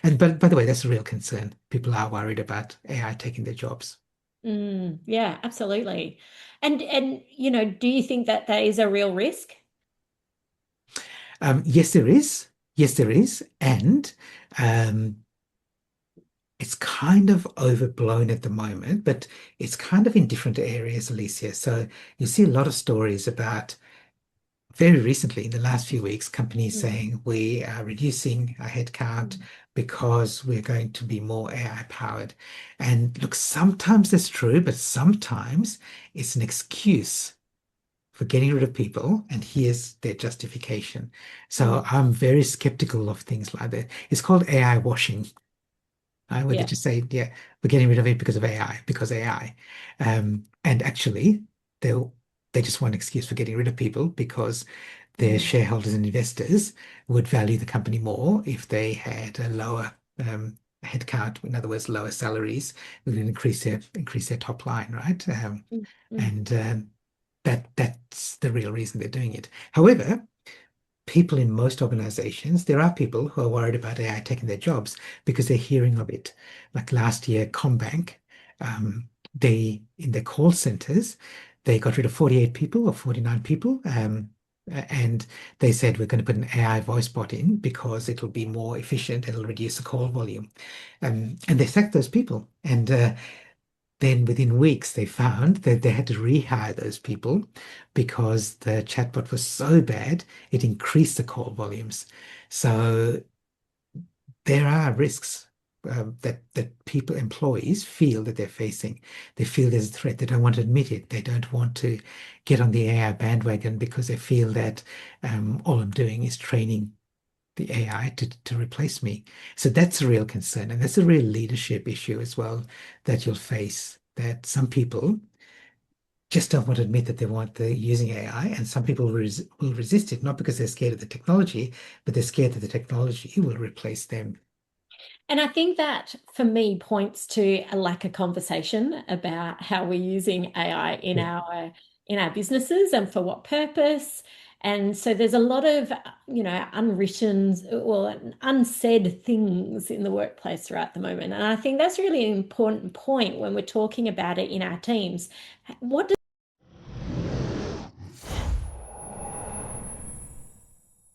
And but by the way, that's a real concern. People are worried about AI taking their jobs. Yeah, absolutely. And do you think that that is a real risk? Yes, there is. Yes, there is. And um, it's kind of overblown at the moment, but it's kind of in different areas, Alicia. So you see a lot of stories about very recently, in the last few weeks, companies Mm, saying we are reducing our headcount mm, because we're going to be more AI powered. And look, sometimes that's true, but sometimes it's an excuse for getting rid of people, and here's their justification. So mm. I'm very skeptical of things like that. It's called AI washing, where they Yeah. just say, yeah, we're getting rid of it because of AI, because AI. And actually, they'll they just want an excuse for getting rid of people because their Mm, shareholders and investors would value the company more if they had a lower headcount, in other words, lower salaries, would increase their top line, right? mm, mm, And that's the real reason they're doing it. However, people in most organizations, there are people who are worried about AI taking their jobs because they're hearing of it. Like last year, Combank, they in their call centers, they got rid of 48 people or 49 people. And they said we're going to put an AI voice bot in because it'll be more efficient, it'll reduce the call volume. And they sacked those people. And then within weeks, they found that they had to rehire those people because the chatbot was so bad, it increased the call volumes. So there are risks that people, employees feel that they're facing. They feel there's a threat. They don't want to admit it. They don't want to get on the AI bandwagon because they feel that all I'm doing is training the AI to replace me. So that's a real concern. And that's a real leadership issue as well that you'll face, that some people just don't want to admit that they're using AI, and some people will resist it, not because they're scared of the technology, but they're scared that the technology will replace them. And I think that for me points to a lack of conversation about how we're using AI Yeah. in our businesses and for what purpose. And so there's a lot of, unwritten, well, unsaid things in the workplace right at the moment. And I think that's really an important point when we're talking about it in our teams. What